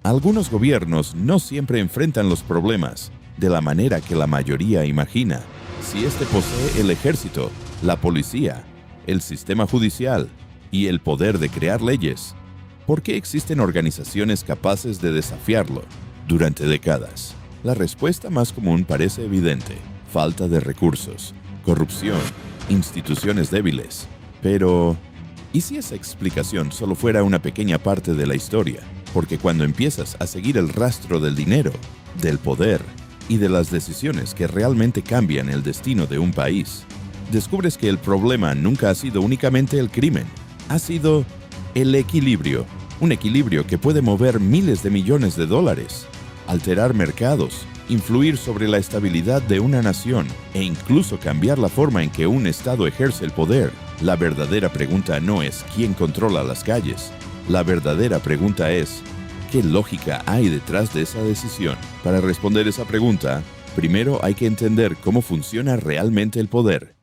Algunos gobiernos no siempre enfrentan los problemas de la manera que la mayoría imagina. Si éste posee el ejército, la policía, el sistema judicial y el poder de crear leyes, ¿por qué existen organizaciones capaces de desafiarlo durante décadas? La respuesta más común parece evidente: falta de recursos, corrupción, instituciones débiles. Pero, ¿y si esa explicación solo fuera una pequeña parte de la historia? Porque cuando empiezas a seguir el rastro del dinero, del poder y de las decisiones que realmente cambian el destino de un país, descubres que el problema nunca ha sido únicamente el crimen, ha sido el equilibrio. Un equilibrio que puede mover miles de millones de dólares, alterar mercados, influir sobre la estabilidad de una nación e incluso cambiar la forma en que un Estado ejerce el poder. La verdadera pregunta no es quién controla las calles. La verdadera pregunta es, ¿qué lógica hay detrás de esa decisión? Para responder esa pregunta, primero hay que entender cómo funciona realmente el poder.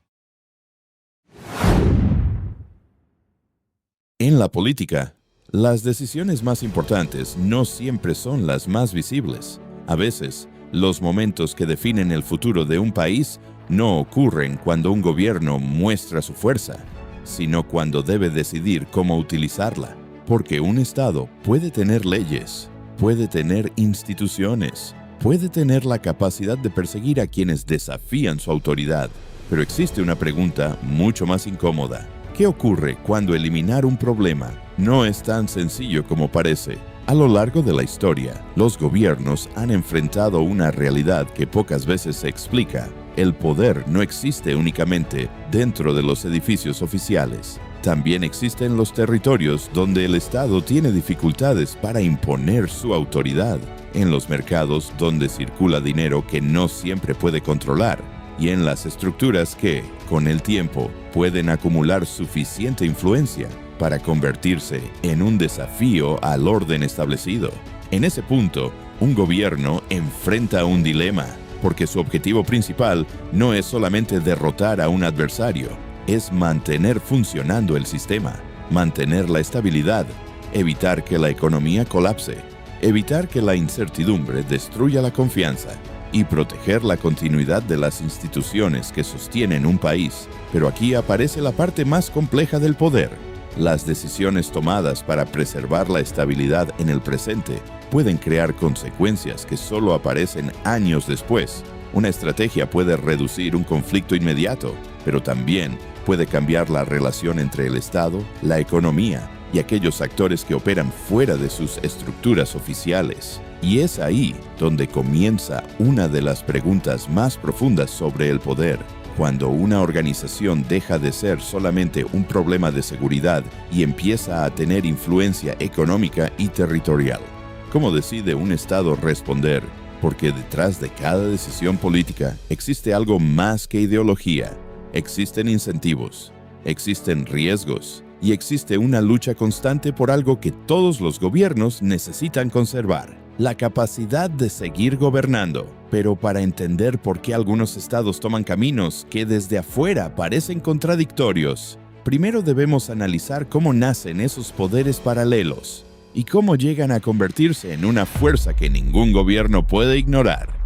En la política, las decisiones más importantes no siempre son las más visibles. A veces, los momentos que definen el futuro de un país no ocurren cuando un gobierno muestra su fuerza, sino cuando debe decidir cómo utilizarla. Porque un Estado puede tener leyes, puede tener instituciones, puede tener la capacidad de perseguir a quienes desafían su autoridad. Pero existe una pregunta mucho más incómoda. ¿Qué ocurre cuando eliminar un problema no es tan sencillo como parece? A lo largo de la historia, los gobiernos han enfrentado una realidad que pocas veces se explica. El poder no existe únicamente dentro de los edificios oficiales. También existen los territorios donde el Estado tiene dificultades para imponer su autoridad, en los mercados donde circula dinero que no siempre puede controlar, y en las estructuras que, con el tiempo, pueden acumular suficiente influencia para convertirse en un desafío al orden establecido. En ese punto, un gobierno enfrenta un dilema, porque su objetivo principal no es solamente derrotar a un adversario, es mantener funcionando el sistema, mantener la estabilidad, evitar que la economía colapse, evitar que la incertidumbre destruya la confianza y proteger la continuidad de las instituciones que sostienen un país. Pero aquí aparece la parte más compleja del poder. Las decisiones tomadas para preservar la estabilidad en el presente pueden crear consecuencias que solo aparecen años después. Una estrategia puede reducir un conflicto inmediato, pero también puede cambiar la relación entre el Estado, la economía y aquellos actores que operan fuera de sus estructuras oficiales. Y es ahí donde comienza una de las preguntas más profundas sobre el poder. Cuando una organización deja de ser solamente un problema de seguridad y empieza a tener influencia económica y territorial. ¿Cómo decide un Estado responder? Porque detrás de cada decisión política existe algo más que ideología. Existen incentivos, existen riesgos y existe una lucha constante por algo que todos los gobiernos necesitan conservar: la capacidad de seguir gobernando. Pero para entender por qué algunos estados toman caminos que desde afuera parecen contradictorios, primero debemos analizar cómo nacen esos poderes paralelos y cómo llegan a convertirse en una fuerza que ningún gobierno puede ignorar.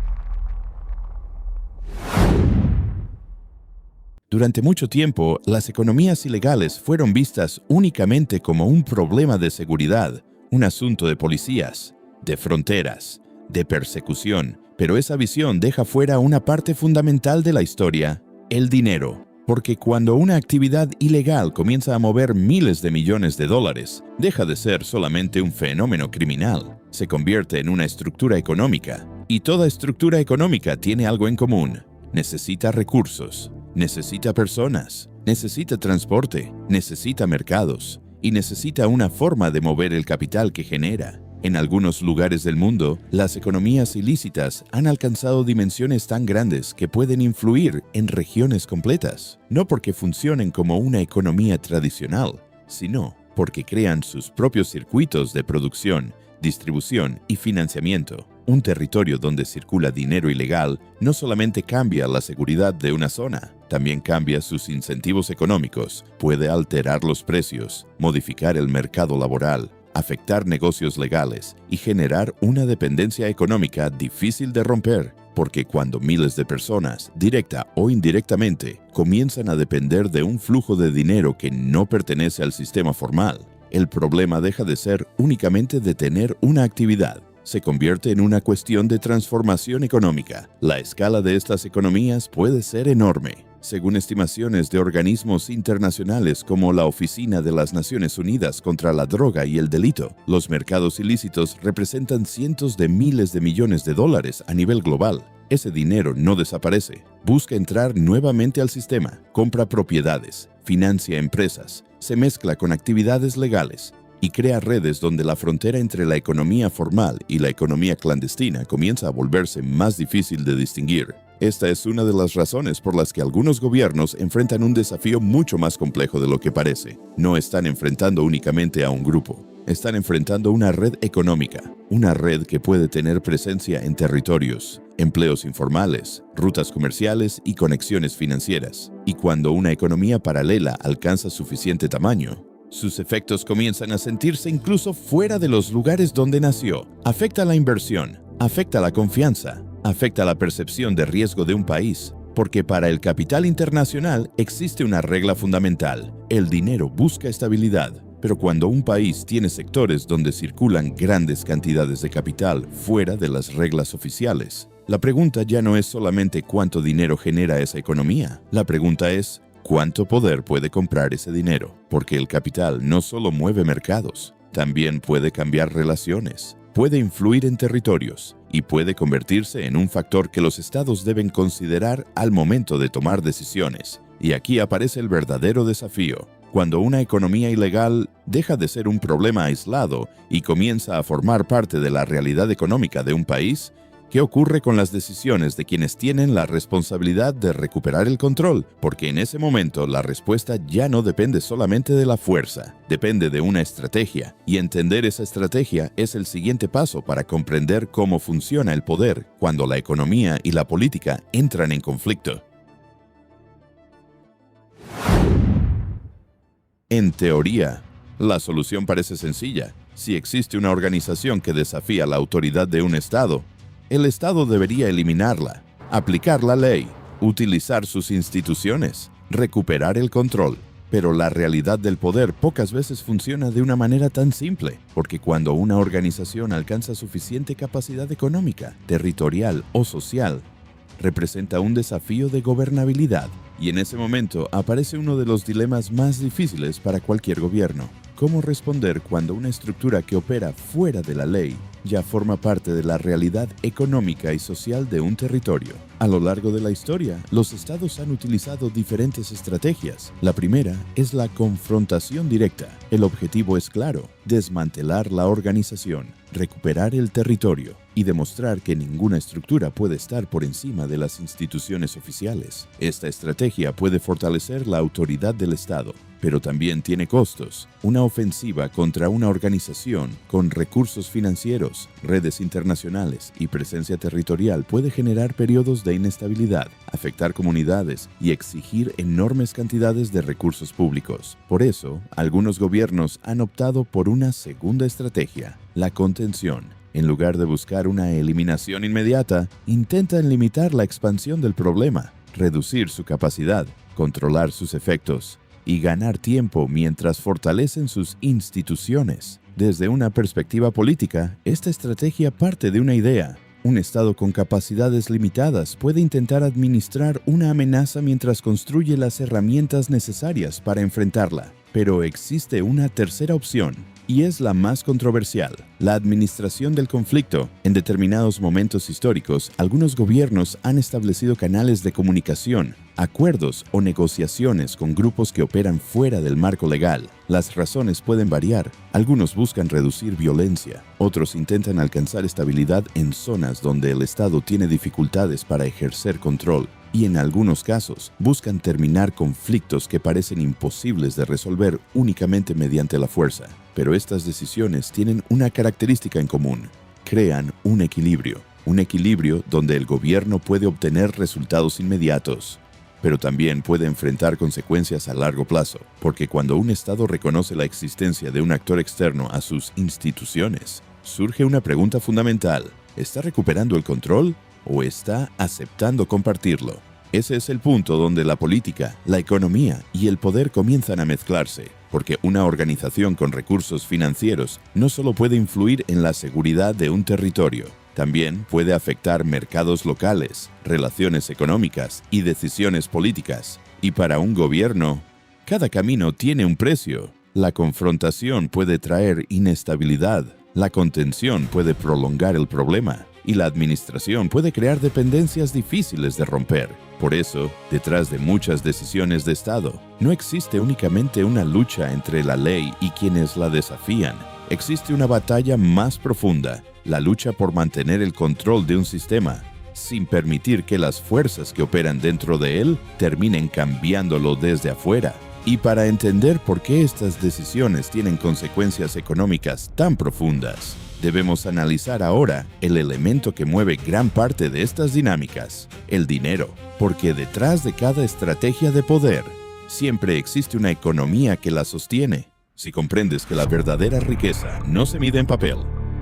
Durante mucho tiempo, las economías ilegales fueron vistas únicamente como un problema de seguridad, un asunto de policías, de fronteras, de persecución, pero esa visión deja fuera una parte fundamental de la historia: el dinero. Porque cuando una actividad ilegal comienza a mover miles de millones de dólares, deja de ser solamente un fenómeno criminal, se convierte en una estructura económica. Y toda estructura económica tiene algo en común: necesita recursos, necesita personas, necesita transporte, necesita mercados y necesita una forma de mover el capital que genera. En algunos lugares del mundo, las economías ilícitas han alcanzado dimensiones tan grandes que pueden influir en regiones completas, no porque funcionen como una economía tradicional, sino porque crean sus propios circuitos de producción, distribución y financiamiento. Un territorio donde circula dinero ilegal no solamente cambia la seguridad de una zona, también cambia sus incentivos económicos, puede alterar los precios, modificar el mercado laboral, afectar negocios legales y generar una dependencia económica difícil de romper, porque cuando miles de personas, directa o indirectamente, comienzan a depender de un flujo de dinero que no pertenece al sistema formal, el problema deja de ser únicamente de tener una actividad. Se convierte en una cuestión de transformación económica. La escala de estas economías puede ser enorme. Según estimaciones de organismos internacionales como la Oficina de las Naciones Unidas contra la Droga y el Delito, los mercados ilícitos representan cientos de miles de millones de dólares a nivel global. Ese dinero no desaparece. Busca entrar nuevamente al sistema, compra propiedades, financia empresas, se mezcla con actividades legales y crea redes donde la frontera entre la economía formal y la economía clandestina comienza a volverse más difícil de distinguir. Esta es una de las razones por las que algunos gobiernos enfrentan un desafío mucho más complejo de lo que parece. No están enfrentando únicamente a un grupo. Están enfrentando una red económica, una red que puede tener presencia en territorios, empleos informales, rutas comerciales y conexiones financieras. Y cuando una economía paralela alcanza suficiente tamaño, sus efectos comienzan a sentirse incluso fuera de los lugares donde nació. Afecta la inversión, afecta la confianza, afecta la percepción de riesgo de un país, porque para el capital internacional existe una regla fundamental: el dinero busca estabilidad. Pero cuando un país tiene sectores donde circulan grandes cantidades de capital fuera de las reglas oficiales, la pregunta ya no es solamente cuánto dinero genera esa economía. La pregunta es: ¿cuánto poder puede comprar ese dinero? Porque el capital no solo mueve mercados, también puede cambiar relaciones, puede influir en territorios y puede convertirse en un factor que los estados deben considerar al momento de tomar decisiones. Y aquí aparece el verdadero desafío. Cuando una economía ilegal deja de ser un problema aislado y comienza a formar parte de la realidad económica de un país, ¿qué ocurre con las decisiones de quienes tienen la responsabilidad de recuperar el control? Porque en ese momento la respuesta ya no depende solamente de la fuerza, depende de una estrategia, y entender esa estrategia es el siguiente paso para comprender cómo funciona el poder cuando la economía y la política entran en conflicto. En teoría, la solución parece sencilla. Si existe una organización que desafía la autoridad de un Estado, el Estado debería eliminarla, aplicar la ley, utilizar sus instituciones, recuperar el control. Pero la realidad del poder pocas veces funciona de una manera tan simple, porque cuando una organización alcanza suficiente capacidad económica, territorial o social, representa un desafío de gobernabilidad. Y en ese momento aparece uno de los dilemas más difíciles para cualquier gobierno. ¿Cómo responder cuando una estructura que opera fuera de la ley ya forma parte de la realidad económica y social de un territorio? A lo largo de la historia, los estados han utilizado diferentes estrategias. La primera es la confrontación directa. El objetivo es claro: desmantelar la organización, recuperar el territorio y demostrar que ninguna estructura puede estar por encima de las instituciones oficiales. Esta estrategia puede fortalecer la autoridad del Estado, pero también tiene costos. Una ofensiva contra una organización con recursos financieros, redes internacionales y presencia territorial puede generar periodos de inestabilidad, afectar comunidades y exigir enormes cantidades de recursos públicos. Por eso, algunos gobiernos han optado por una segunda estrategia: la contención. En lugar de buscar una eliminación inmediata, intentan limitar la expansión del problema, reducir su capacidad, controlar sus efectos y ganar tiempo mientras fortalecen sus instituciones. Desde una perspectiva política, esta estrategia parte de una idea: un Estado con capacidades limitadas puede intentar administrar una amenaza mientras construye las herramientas necesarias para enfrentarla. Pero existe una tercera opción, y es la más controversial: la administración del conflicto. En determinados momentos históricos, algunos gobiernos han establecido canales de comunicación, acuerdos o negociaciones con grupos que operan fuera del marco legal. Las razones pueden variar. Algunos buscan reducir violencia, otros intentan alcanzar estabilidad en zonas donde el Estado tiene dificultades para ejercer control, y en algunos casos buscan terminar conflictos que parecen imposibles de resolver únicamente mediante la fuerza. Pero estas decisiones tienen una característica en común: crean un equilibrio donde el gobierno puede obtener resultados inmediatos, pero también puede enfrentar consecuencias a largo plazo, porque cuando un Estado reconoce la existencia de un actor externo a sus instituciones, surge una pregunta fundamental: ¿está recuperando el control o está aceptando compartirlo? Ese es el punto donde la política, la economía y el poder comienzan a mezclarse, porque una organización con recursos financieros no solo puede influir en la seguridad de un territorio, también puede afectar mercados locales, relaciones económicas y decisiones políticas. Y para un gobierno, cada camino tiene un precio. La confrontación puede traer inestabilidad, la contención puede prolongar el problema, y la administración puede crear dependencias difíciles de romper. Por eso, detrás de muchas decisiones de Estado, no existe únicamente una lucha entre la ley y quienes la desafían. Existe una batalla más profunda, la lucha por mantener el control de un sistema, sin permitir que las fuerzas que operan dentro de él terminen cambiándolo desde afuera. Y para entender por qué estas decisiones tienen consecuencias económicas tan profundas, debemos analizar ahora el elemento que mueve gran parte de estas dinámicas: el dinero. Porque detrás de cada estrategia de poder, siempre existe una economía que la sostiene. Si comprendes que la verdadera riqueza no se mide en papel,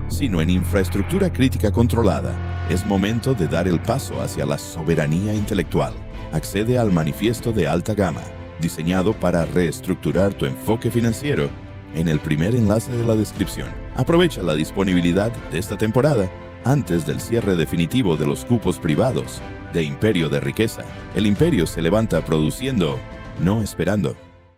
sino en infraestructura crítica controlada, es momento de dar el paso hacia la soberanía intelectual. Accede al manifiesto de alta gama, diseñado para reestructurar tu enfoque financiero, en el primer enlace de la descripción. Aprovecha la disponibilidad de esta temporada antes del cierre definitivo de los cupos privados de Imperio de Riqueza. El imperio se levanta produciendo, no esperando.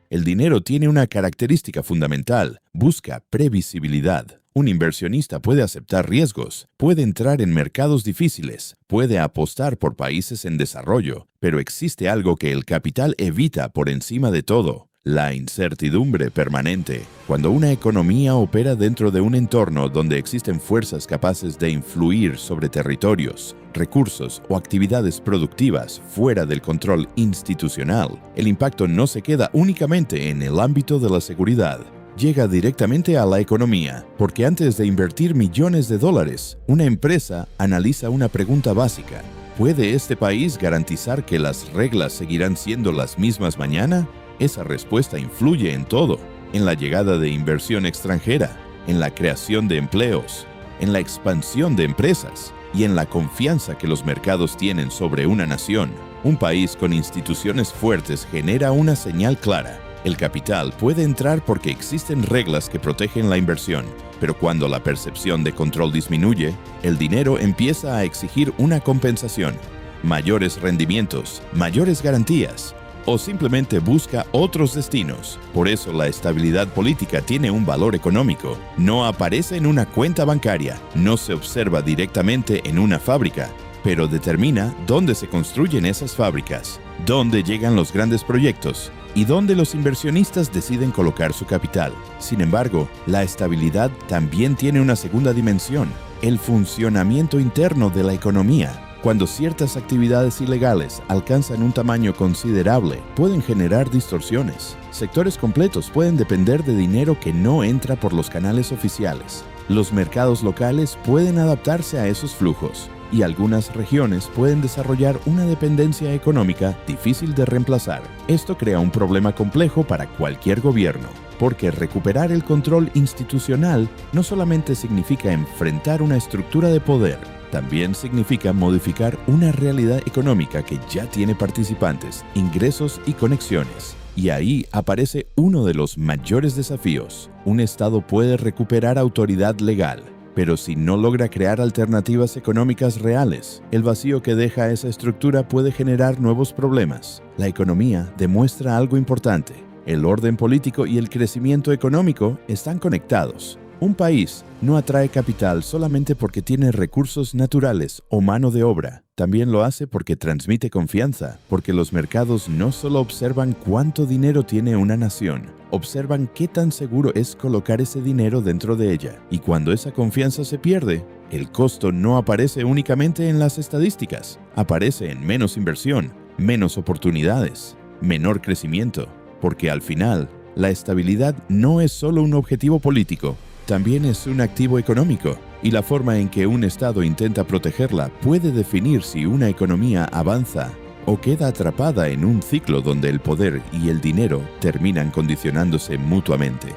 El dinero tiene una característica fundamental: busca previsibilidad. Un inversionista puede aceptar riesgos, puede entrar en mercados difíciles, puede apostar por países en desarrollo, pero existe algo que el capital evita por encima de todo: la incertidumbre permanente. Cuando una economía opera dentro de un entorno donde existen fuerzas capaces de influir sobre territorios, recursos o actividades productivas fuera del control institucional, el impacto no se queda únicamente en el ámbito de la seguridad. Llega directamente a la economía, porque antes de invertir millones de dólares, una empresa analiza una pregunta básica: ¿puede este país garantizar que las reglas seguirán siendo las mismas mañana? Esa respuesta influye en todo: en la llegada de inversión extranjera, en la creación de empleos, en la expansión de empresas y en la confianza que los mercados tienen sobre una nación. Un país con instituciones fuertes genera una señal clara: el capital puede entrar porque existen reglas que protegen la inversión, pero cuando la percepción de control disminuye, el dinero empieza a exigir una compensación, mayores rendimientos, mayores garantías, o simplemente busca otros destinos. Por eso la estabilidad política tiene un valor económico. No aparece en una cuenta bancaria, no se observa directamente en una fábrica, pero determina dónde se construyen esas fábricas, dónde llegan los grandes proyectos y dónde los inversionistas deciden colocar su capital. Sin embargo, la estabilidad también tiene una segunda dimensión: el funcionamiento interno de la economía. Cuando ciertas actividades ilegales alcanzan un tamaño considerable, pueden generar distorsiones. Sectores completos pueden depender de dinero que no entra por los canales oficiales. Los mercados locales pueden adaptarse a esos flujos, y algunas regiones pueden desarrollar una dependencia económica difícil de reemplazar. Esto crea un problema complejo para cualquier gobierno, porque recuperar el control institucional no solamente significa enfrentar una estructura de poder, también significa modificar una realidad económica que ya tiene participantes, ingresos y conexiones. Y ahí aparece uno de los mayores desafíos. Un Estado puede recuperar autoridad legal, pero si no logra crear alternativas económicas reales, el vacío que deja esa estructura puede generar nuevos problemas. La economía demuestra algo importante: el orden político y el crecimiento económico están conectados. Un país no atrae capital solamente porque tiene recursos naturales o mano de obra. También lo hace porque transmite confianza, porque los mercados no solo observan cuánto dinero tiene una nación, observan qué tan seguro es colocar ese dinero dentro de ella. Y cuando esa confianza se pierde, el costo no aparece únicamente en las estadísticas, aparece en menos inversión, menos oportunidades, menor crecimiento, porque al final, la estabilidad no es solo un objetivo político, también es un activo económico, y la forma en que un Estado intenta protegerla puede definir si una economía avanza o queda atrapada en un ciclo donde el poder y el dinero terminan condicionándose mutuamente.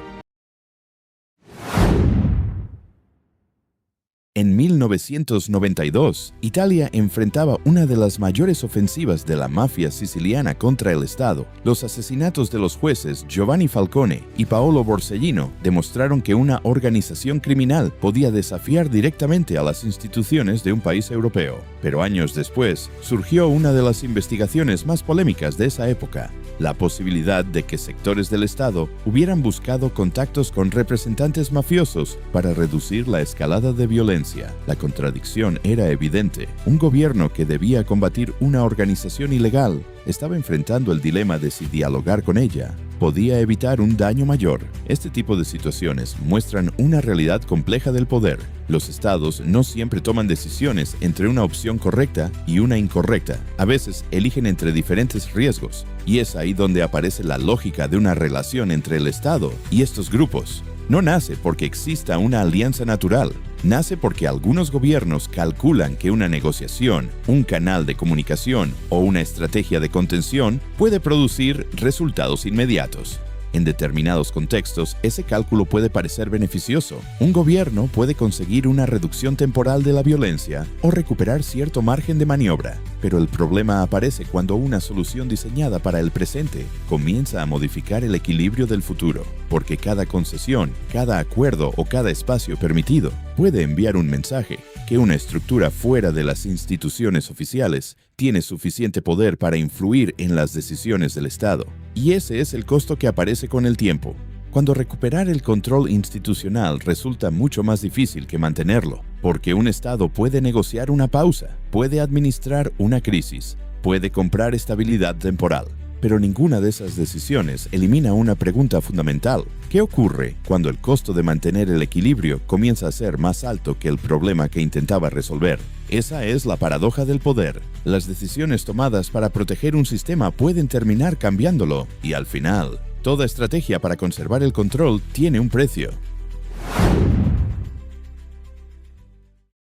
En 1992, Italia enfrentaba una de las mayores ofensivas de la mafia siciliana contra el Estado. Los asesinatos de los jueces Giovanni Falcone y Paolo Borsellino demostraron que una organización criminal podía desafiar directamente a las instituciones de un país europeo. Pero años después, surgió una de las investigaciones más polémicas de esa época: la posibilidad de que sectores del Estado hubieran buscado contactos con representantes mafiosos para reducir la escalada de violencia. La contradicción era evidente. Un gobierno que debía combatir una organización ilegal estaba enfrentando el dilema de si dialogar con ella podía evitar un daño mayor. Este tipo de situaciones muestran una realidad compleja del poder. Los estados no siempre toman decisiones entre una opción correcta y una incorrecta. A veces eligen entre diferentes riesgos, y es ahí donde aparece la lógica de una relación entre el Estado y estos grupos. No nace porque exista una alianza natural. Nace porque algunos gobiernos calculan que una negociación, un canal de comunicación o una estrategia de contención puede producir resultados inmediatos. En determinados contextos, ese cálculo puede parecer beneficioso. Un gobierno puede conseguir una reducción temporal de la violencia o recuperar cierto margen de maniobra. Pero el problema aparece cuando una solución diseñada para el presente comienza a modificar el equilibrio del futuro, porque cada concesión, cada acuerdo o cada espacio permitido puede enviar un mensaje que una estructura fuera de las instituciones oficiales tiene suficiente poder para influir en las decisiones del Estado. Y ese es el costo que aparece con el tiempo, cuando recuperar el control institucional resulta mucho más difícil que mantenerlo, porque un Estado puede negociar una pausa, puede administrar una crisis, puede comprar estabilidad temporal. Pero ninguna de esas decisiones elimina una pregunta fundamental. ¿Qué ocurre cuando el costo de mantener el equilibrio comienza a ser más alto que el problema que intentaba resolver? Esa es la paradoja del poder. Las decisiones tomadas para proteger un sistema pueden terminar cambiándolo, y al final, toda estrategia para conservar el control tiene un precio.